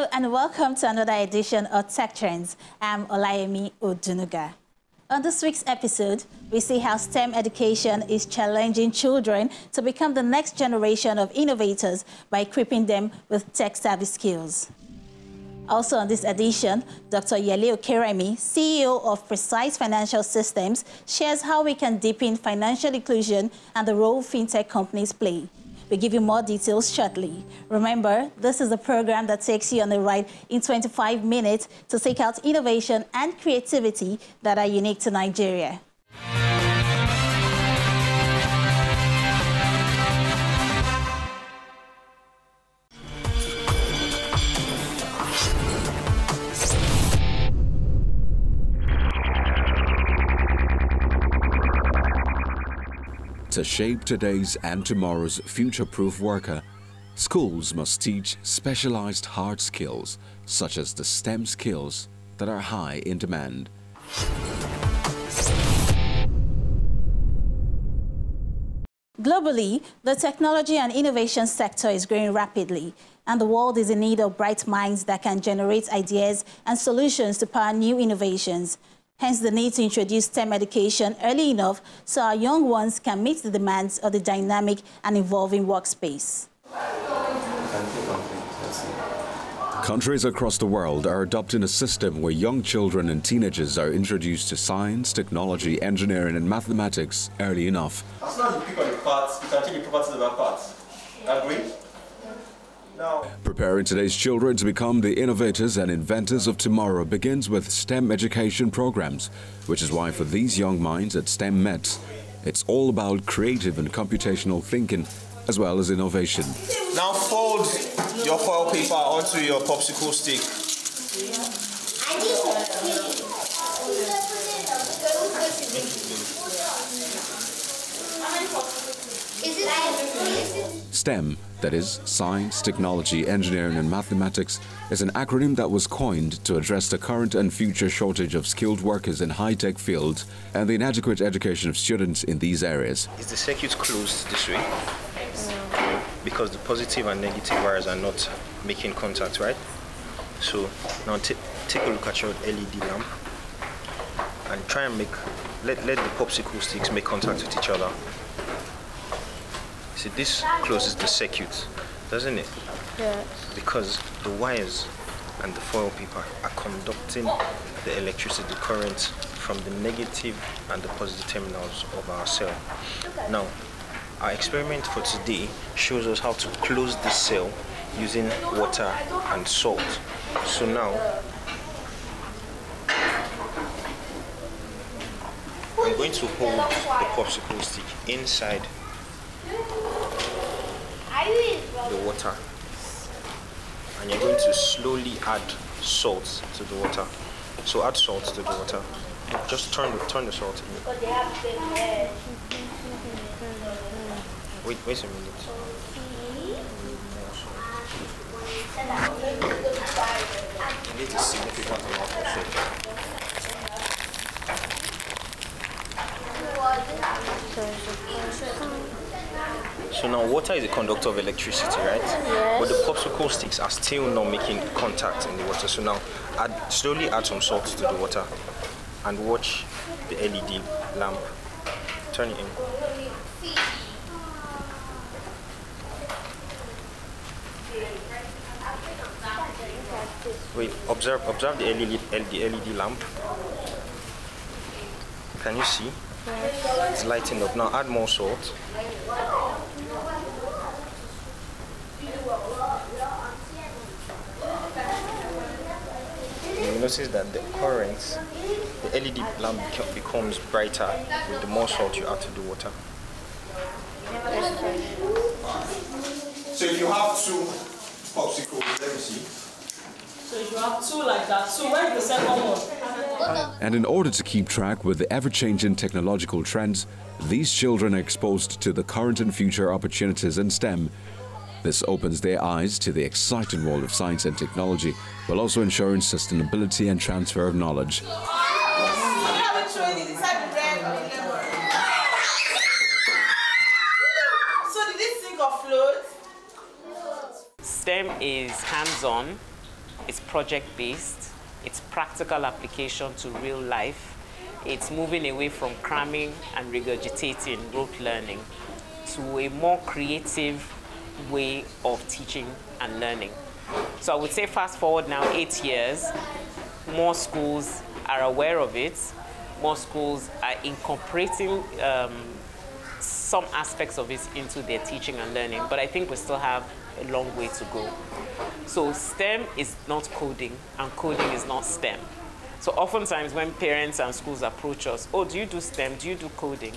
Hello and welcome to another edition of Tech Trends. I'm Olayemi Odunuga. On this week's episode, we see how STEM education is challenging children to become the next generation of innovators by equipping them with tech-savvy skills. Also on this edition, Dr. Yele Okeremi, CEO of Precise Financial Systems, shares how we can deepen financial inclusion and the role fintech companies play. We'll give you more details shortly. Remember, this is a program that takes you on a ride in 25 minutes to seek out innovation and creativity that are unique to Nigeria. To shape today's and tomorrow's future-proof worker, schools must teach specialized hard skills, such as the STEM skills that are high in demand. Globally, the technology and innovation sector is growing rapidly, and the world is in need of bright minds that can generate ideas and solutions to power new innovations. Hence the need to introduce STEM education early enough so our young ones can meet the demands of the dynamic and evolving workspace. Countries across the world are adopting a system where young children and teenagers are introduced to science, technology, engineering and mathematics early enough. As long as you pick on the parts, you can change the properties of that parts. Agree? Now, Preparing today's children to become the innovators and inventors of tomorrow begins with STEM education programs, which is why for these young minds at STEM Mets, it's all about creative and computational thinking as well as innovation. now fold your foil paper onto your popsicle stick. STEM, that is, science, technology, engineering and mathematics, is an acronym that was coined to address the current and future shortage of skilled workers in high-tech fields and the inadequate education of students in these areas. Is the circuit closed this way? Because the positive and negative wires are not making contact, right? So now take a look at your LED lamp and try and let the popsicle sticks make contact with each other. See, this closes the circuit, doesn't it? Yes. Because the wires and the foil paper are conducting the electricity, the current from the negative and the positive terminals of our cell. Now, our experiment for today shows us how to close this cell using water and salt. So now, I'm going to hold the popsicle stick inside the water, and you're going to slowly add salt to the water. So add salt to the water. Just turn the salt in. Wait a minute. You need a significant amount of salt. So now water is a conductor of electricity, right? Yes. But the popsicle sticks are still not making contact in the water. So now slowly add some salt to the water and watch the LED lamp. Turn it in. Wait, observe the LED lamp. Can you see? It's lighting up. Now add more salt. You notice that the current, the LED lamp becomes brighter with the more salt you add to the water. So if you have two popsicles, let me see. So if you have two like that, so where is the second one? And in order to keep track with the ever-changing technological trends, these children are exposed to the current and future opportunities in STEM. This opens their eyes to the exciting world of science and technology, while also ensuring sustainability and transfer of knowledge. So did it sink or float? STEM is hands-on, it's project-based, it's practical application to real life, it's moving away from cramming and regurgitating rote learning to a more creative way of teaching and learning. So I would say fast forward now 8 years, more schools are aware of it, more schools are incorporating some aspects of it into their teaching and learning, but I think we still have a long way to go. So STEM is not coding, and coding is not STEM. So oftentimes when parents and schools approach us, oh, do you do STEM, do you do coding?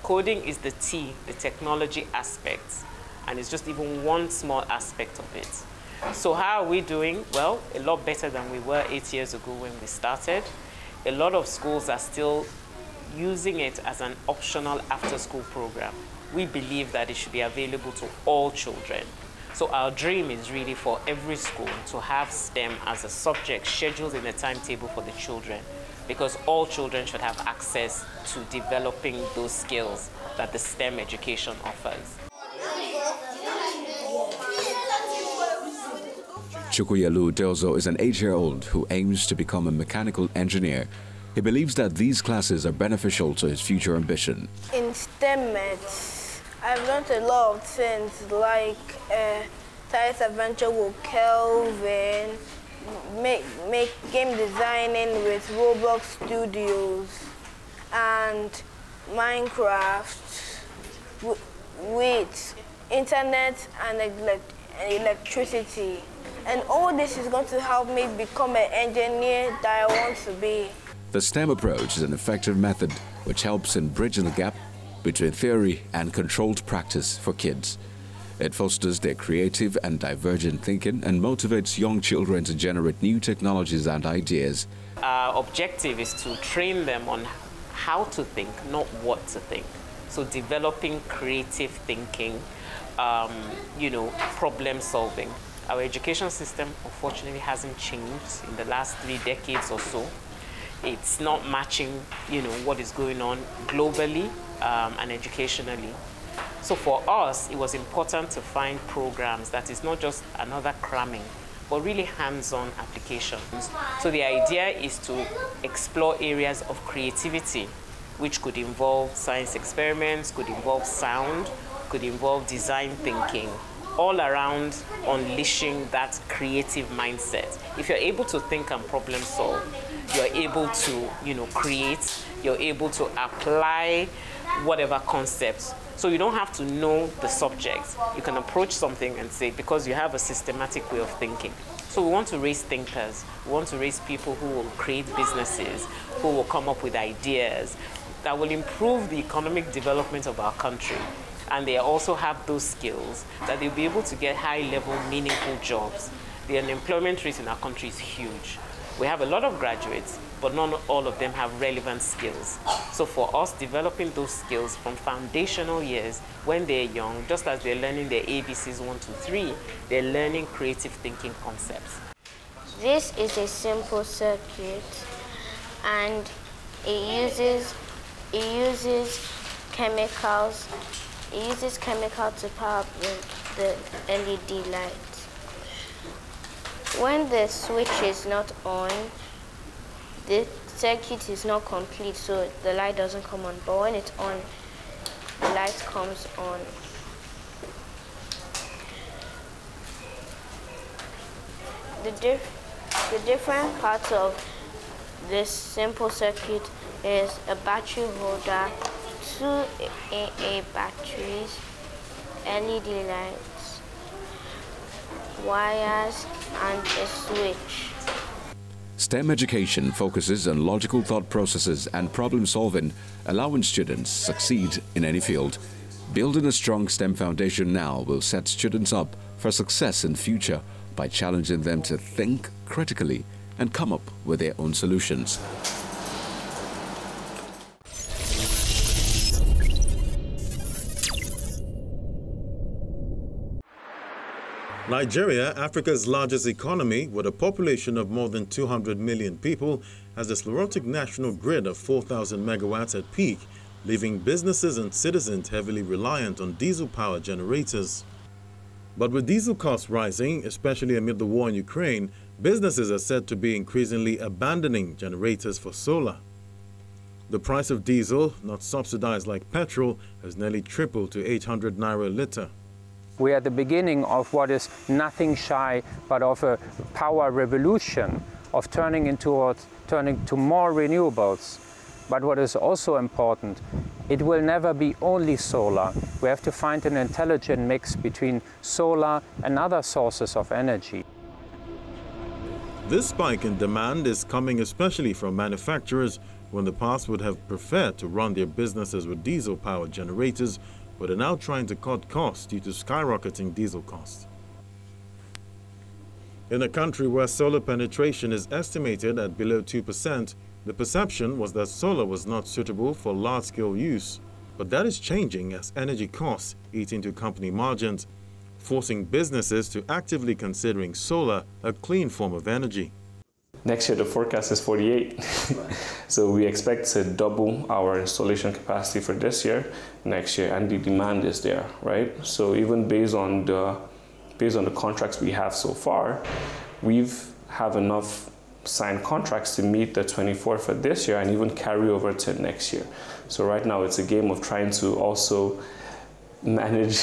Coding is the T, the technology aspect, and it's just even one small aspect of it. So how are we doing? Well, a lot better than we were 8 years ago when we started. A lot of schools are still using it as an optional after-school program. We believe that it should be available to all children. So our dream is really for every school to have STEM as a subject scheduled in the timetable for the children, because all children should have access to developing those skills that the STEM education offers. Chukwuyalu Delzo is an 8-year-old who aims to become a mechanical engineer. He believes that these classes are beneficial to his future ambition. In STEM maths, I've learned a lot of things like science adventure with Kelvin, make game designing with Roblox Studios, and Minecraft with internet and electricity. And all this is going to help me become an engineer that I want to be. The STEM approach is an effective method which helps in bridging the gap between theory and controlled practice for kids. It fosters their creative and divergent thinking and motivates young children to generate new technologies and ideas. Our objective is to train them on how to think, not what to think. So developing creative thinking, problem solving. Our education system, unfortunately, hasn't changed in the last 3 decades or so. It's not matching, what is going on globally and educationally. So for us, it was important to find programs that is not just another cramming, but really hands-on applications. So the idea is to explore areas of creativity, which could involve science experiments, could involve sound, could involve design thinking, all around unleashing that creative mindset. If you're able to think and problem solve, you're able to, create, you're able to apply whatever concepts. So you don't have to know the subject. You can approach something and say, because you have a systematic way of thinking. So we want to raise thinkers. We want to raise people who will create businesses, who will come up with ideas that will improve the economic development of our country. And they also have those skills that they'll be able to get high-level, meaningful jobs. The unemployment rate in our country is huge. We have a lot of graduates, but not all of them have relevant skills. So for us, developing those skills from foundational years when they're young, just as they're learning their ABCs 1, 2, 3, they're learning creative thinking concepts. This is a simple circuit, and it uses chemicals. It uses chemical to power the LED light. When the switch is not on, the circuit is not complete, so the light doesn't come on. But when it's on, the light comes on. The different parts of this simple circuit is a battery holder, 2 AA batteries, LED lights, wires, and a switch. STEM education focuses on logical thought processes and problem solving, allowing students to succeed in any field. Building a strong STEM foundation now will set students up for success in future by challenging them to think critically and come up with their own solutions. Nigeria, Africa's largest economy, with a population of more than 200 million people, has a sclerotic national grid of 4,000 megawatts at peak, leaving businesses and citizens heavily reliant on diesel power generators. But with diesel costs rising, especially amid the war in Ukraine, Businesses are said to be increasingly abandoning generators for solar. The price of diesel, not subsidized like petrol, has nearly tripled to 800 naira a litre. We are at the beginning of what is nothing shy but of a power revolution, of turning to more renewables. But what is also important, it will never be only solar. We have to find an intelligent mix between solar and other sources of energy. This spike in demand is coming especially from manufacturers who in the past would have preferred to run their businesses with diesel-powered generators, but are now trying to cut costs due to skyrocketing diesel costs. In a country where solar penetration is estimated at below 2%, the perception was that solar was not suitable for large-scale use. But that is changing as energy costs eat into company margins, forcing businesses to actively considering solar a clean form of energy. Next year, the forecast is 48. So we expect to double our installation capacity for this year, next year, and the demand is there, right? So even based on the contracts we have so far, have enough signed contracts to meet the 24 for this year and even carry over to next year. So right now, it's a game of trying to also manage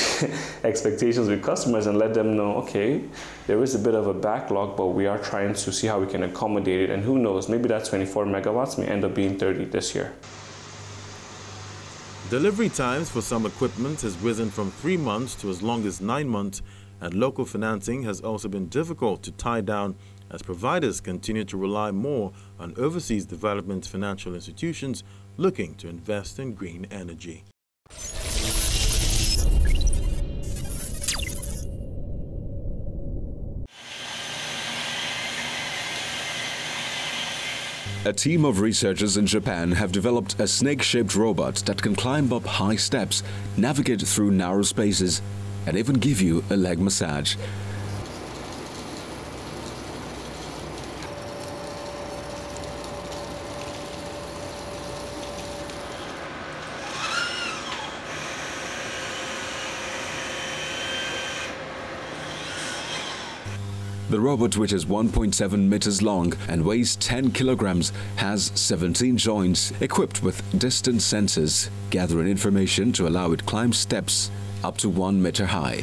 expectations with customers and let them know, okay, there is a bit of a backlog, but we are trying to see how we can accommodate it. And who knows, maybe that 24 megawatts may end up being 30 this year. Delivery times for some equipment has risen from 3 months to as long as 9 months, and local financing has also been difficult to tie down as providers continue to rely more on overseas development financial institutions looking to invest in green energy. A team of researchers in Japan have developed a snake-shaped robot that can climb up high steps, navigate through narrow spaces, and even give you a leg massage. The robot, which is 1.7 meters long and weighs 10 kilograms, has 17 joints equipped with distance sensors, gathering information to allow it climb steps up to 1 meter high.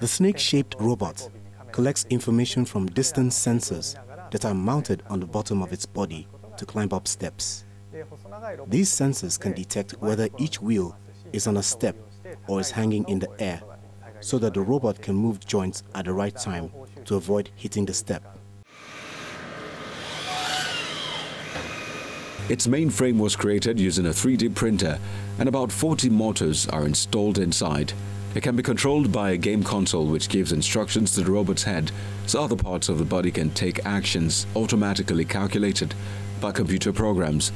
The snake-shaped robot collects information from distance sensors that are mounted on the bottom of its body to climb up steps. These sensors can detect whether each wheel is on a step or is hanging in the air, so that the robot can move joints at the right time to avoid hitting the step. Its mainframe was created using a 3D printer, and about 40 motors are installed inside. It can be controlled by a game console which gives instructions to the robot's head, so other parts of the body can take actions automatically calculated by computer programs.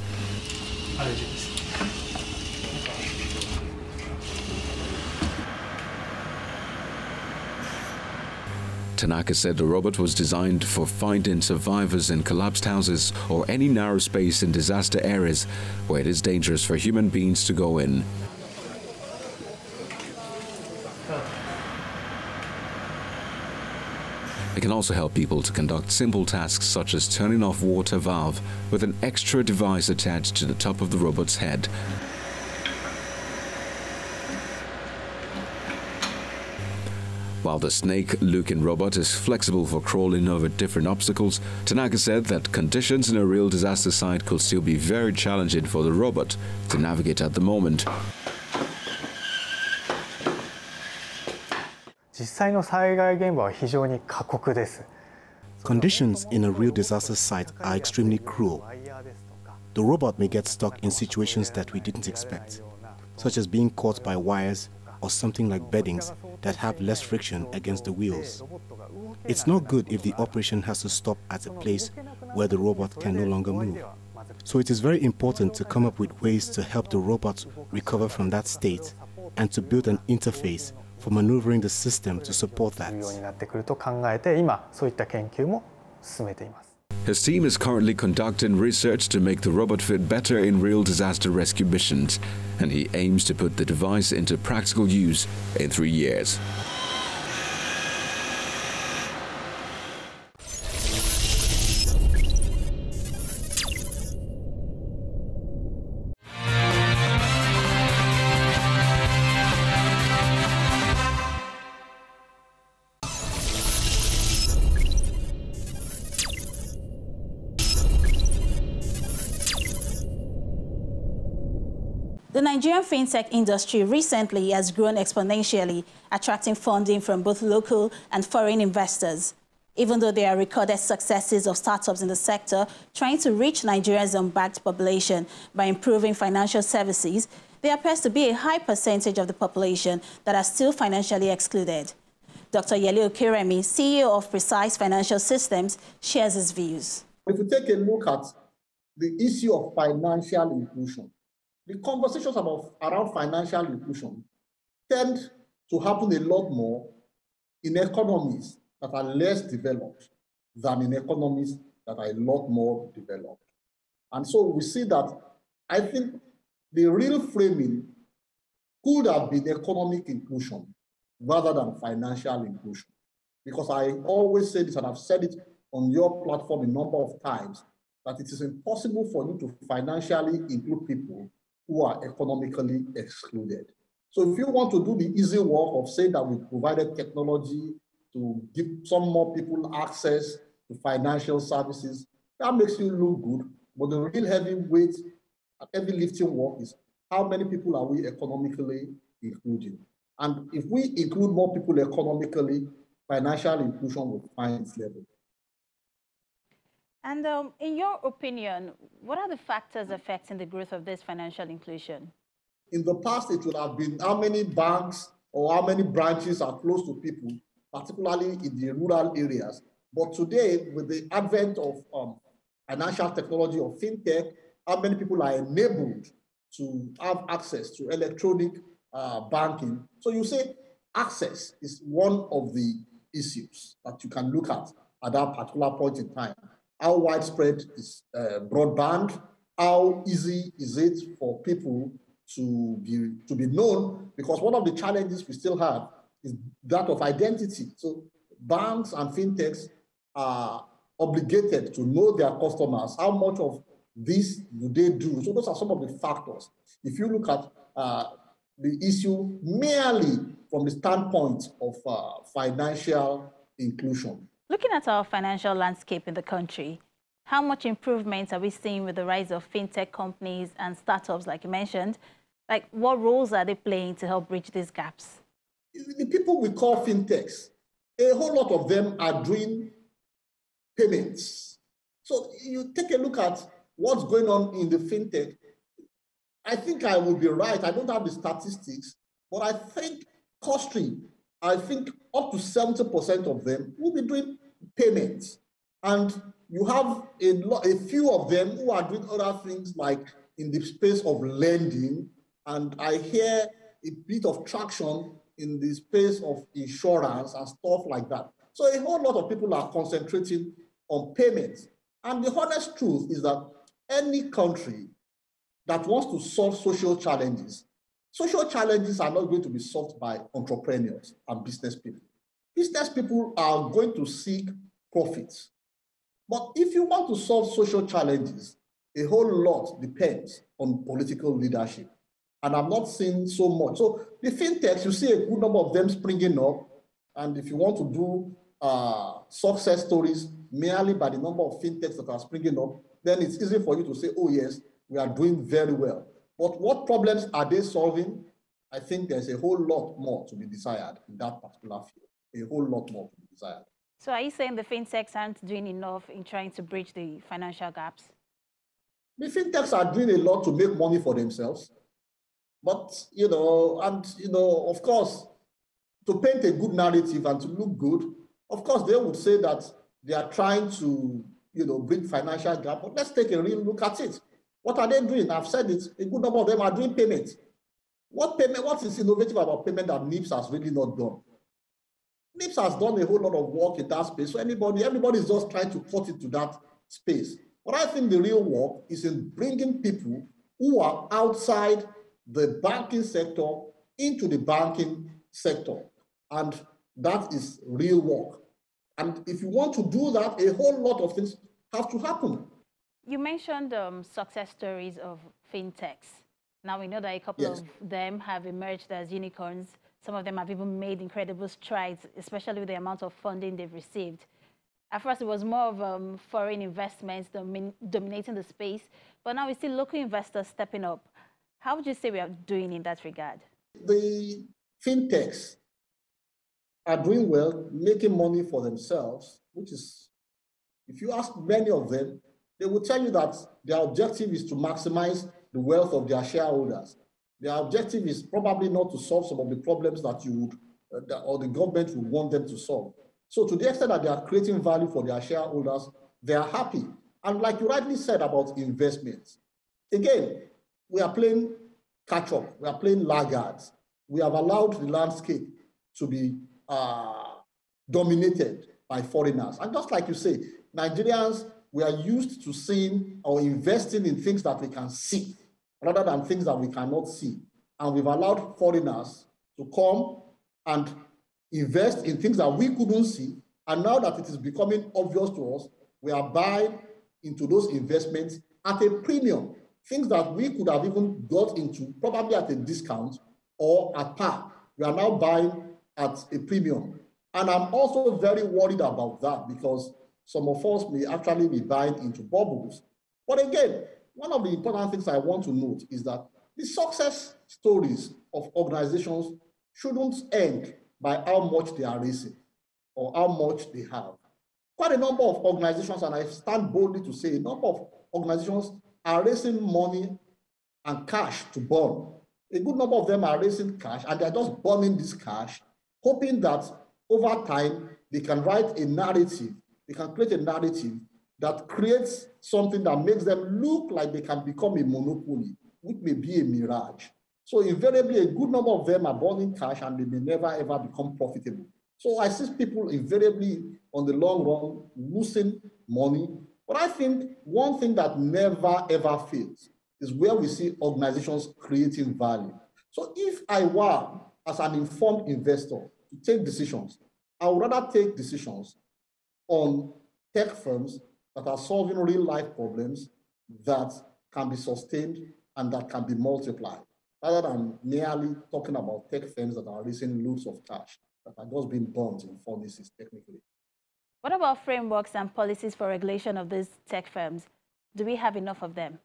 Tanaka said the robot was designed for finding survivors in collapsed houses or any narrow space in disaster areas where it is dangerous for human beings to go in. It can also help people to conduct simple tasks such as turning off water valve with an extra device attached to the top of the robot's head. While the snake-looking robot is flexible for crawling over different obstacles, Tanaka said that conditions in a real disaster site could still be very challenging for the robot to navigate at the moment. Conditions in a real disaster site are extremely cruel. The robot may get stuck in situations that we didn't expect, such as being caught by wires or something like beddings that have less friction against the wheels. It's not good if the operation has to stop at a place where the robot can no longer move. So it is very important to come up with ways to help the robot recover from that state and to build an interface for maneuvering the system to support that. His team is currently conducting research to make the robot fit better in real disaster rescue missions, and he aims to put the device into practical use in 3 years. The Nigerian fintech industry recently has grown exponentially, attracting funding from both local and foreign investors. Even though there are recorded successes of startups in the sector trying to reach Nigeria's unbanked population by improving financial services, there appears to be a high percentage of the population that are still financially excluded. Dr. Yele Okeremi, CEO of Precise Financial Systems, shares his views. If you take a look at the issue of financial inclusion, the conversations around financial inclusion tend to happen a lot more in economies that are less developed than in economies that are a lot more developed. And so we see that I think the real framing could have been economic inclusion rather than financial inclusion. Because I always say this, and I've said it on your platform a number of times, that it is impossible for you to financially include people who are economically excluded. So if you want to do the easy work of saying that we provided technology to give some more people access to financial services, that makes you look good. But the real heavy weight, heavy lifting work is how many people are we economically including? And if we include more people economically, financial inclusion will find its level. And in your opinion, what are the factors affecting the growth of this financial inclusion? In the past, it would have been how many banks or how many branches are close to people, particularly in the rural areas. But today, with the advent of financial technology or fintech, how many people are enabled to have access to electronic banking? So you say access is one of the issues that you can look at that particular point in time. How widespread is broadband? How easy is it for people to be known? Because one of the challenges we still have is that of identity. So banks and fintechs are obligated to know their customers. How much of this do they do? So those are some of the factors. If you look at the issue merely from the standpoint of financial inclusion. Looking at our financial landscape in the country, how much improvement are we seeing with the rise of fintech companies and startups, like you mentioned? Like, what roles are they playing to help bridge these gaps? The people we call fintechs, a whole lot of them are doing payments. So you take a look at what's going on in the fintech. I think I will be right. I don't have the statistics, but I think I think up to 70% of them will be doing payments. And you have a few of them who are doing other things like in the space of lending. And I hear a bit of traction in the space of insurance and stuff like that. So a whole lot of people are concentrating on payments. And the honest truth is that any country that wants to solve social challenges are not going to be solved by entrepreneurs and business people. Business people are going to seek profits. But if you want to solve social challenges, a whole lot depends on political leadership. And I'm not seeing so much. So the fintechs, you see a good number of them springing up. And if you want to do success stories merely by the number of fintechs that are springing up, then it's easy for you to say, oh yes, we are doing very well. But what problems are they solving? I think there's a whole lot more to be desired in that particular field. A whole lot more to be desired. So are you saying the fintechs aren't doing enough in trying to bridge the financial gaps? The fintechs are doing a lot to make money for themselves. But, of course, to paint a good narrative and to look good, of course, they would say that they are trying to, bridge financial gap. But let's take a real look at it. What are they doing? I've said it. A good number of them are doing payments. What is innovative about payment that NIPS has really not done? NIPS has done a whole lot of work in that space. So everybody is just trying to cut into that space. But I think the real work is in bringing people who are outside the banking sector into the banking sector. And that is real work. And if you want to do that, a whole lot of things have to happen. You mentioned success stories of fintechs. Now we know that a couple of them have emerged as unicorns. Some of them have even made incredible strides, especially with the amount of funding they've received. At first, it was more of foreign investments dominating the space, but now we see local investors stepping up. How would you say we are doing in that regard? The fintechs are doing well, making money for themselves, which is, if you ask many of them, they will tell you that their objective is to maximize the wealth of their shareholders. Their objective is probably not to solve some of the problems that you would, or the government would want them to solve. So to the extent that they are creating value for their shareholders, they are happy. And like you rightly said about investments, again, we are playing catch up, we are playing laggards. We have allowed the landscape to be dominated by foreigners. And just like you say, Nigerians, we are used to seeing or investing in things that we can see rather than things that we cannot see. And we've allowed foreigners to come and invest in things that we couldn't see. And now that it is becoming obvious to us, we are buying into those investments at a premium, things that we could have even got into probably at a discount or at par. We are now buying at a premium. And I'm also very worried about that because some of us may actually be buying into bubbles. But again, one of the important things I want to note is that the success stories of organizations shouldn't end by how much they are raising or how much they have. Quite a number of organizations, and I stand boldly to say, a number of organizations are raising money and cash to burn. A good number of them are raising cash and they're just burning this cash, hoping that over time they can write a narrative, they can create a narrative that creates something that makes them look like they can become a monopoly, which may be a mirage. So invariably, a good number of them are burning cash and they may never ever become profitable. So I see people invariably on the long run losing money. But I think one thing that never ever fails is where we see organizations creating value. So if I were, as an informed investor, to take decisions, I would rather take decisions on tech firms that are solving real life problems that can be sustained and that can be multiplied, rather than merely talking about tech firms that are raising loads of cash that are just being burnt in furnaces technically. What about frameworks and policies for regulation of these tech firms? Do we have enough of them?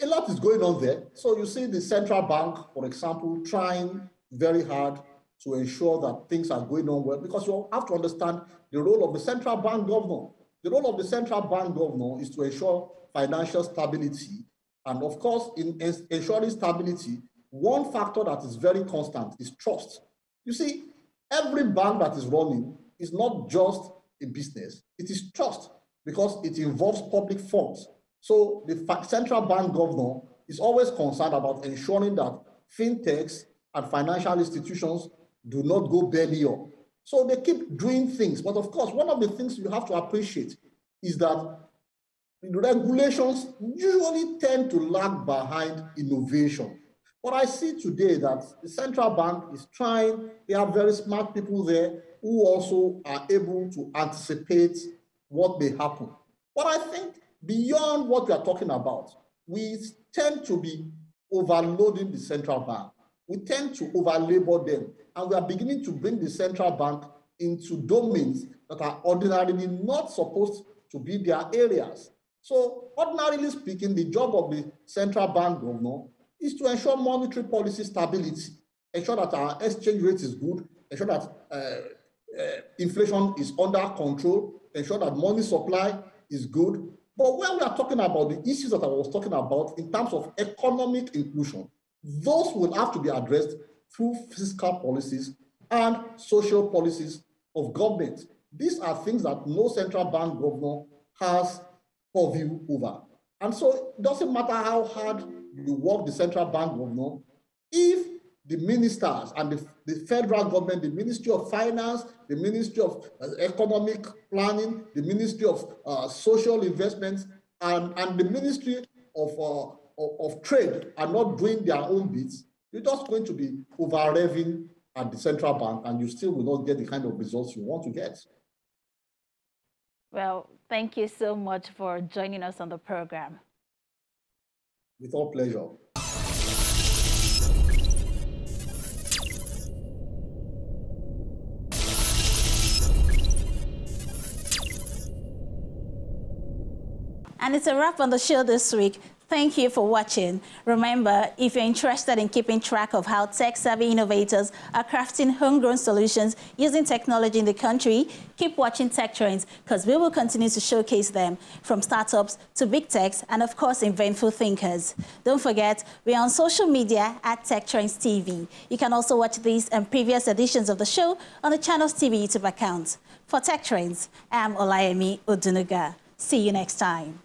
A lot is going on there. So you see the central bank, for example, trying very hard to ensure that things are going on well, because you have to understand the role of the central bank governor. The role of the central bank governor is to ensure financial stability. And of course, in ensuring stability, one factor that is very constant is trust. You see, every bank that is running is not just a business, it is trust because it involves public funds. So the central bank governor is always concerned about ensuring that fintechs and financial institutions do not go belly up. So they keep doing things. But of course, one of the things you have to appreciate is that the regulations usually tend to lag behind innovation. But I see today that the central bank is trying, they have very smart people there who also are able to anticipate what may happen. But I think beyond what we are talking about, we tend to be overloading the central bank. We tend to overlabor them, and we are beginning to bring the central bank into domains that are ordinarily not supposed to be their areas. So ordinarily speaking, the job of the central bank governor is to ensure monetary policy stability, ensure that our exchange rate is good, ensure that inflation is under control, ensure that money supply is good. But when we are talking about the issues that I was talking about in terms of economic inclusion, those will have to be addressed through fiscal policies and social policies of government. These are things that no central bank governor has purview over. And so it doesn't matter how hard you work the central bank governor, if the ministers and the federal government, the Ministry of Finance, the Ministry of Economic Planning, the Ministry of Social Investments, and the Ministry of Trade are not doing their own bits, you're just going to be over-revving at the central bank, and you still will not get the kind of results you want to get. Well, thank you so much for joining us on the program. With all pleasure. And it's a wrap on the show this week. Thank you for watching. Remember, if you're interested in keeping track of how tech-savvy innovators are crafting homegrown solutions using technology in the country, keep watching Tech Trends, because we will continue to showcase them, from startups to big techs and, of course, inventful thinkers. Don't forget, we're on social media at Tech Trends TV. You can also watch these and previous editions of the show on the Channels TV YouTube account. For Tech Trends, I'm Olayemi Odunuga. See you next time.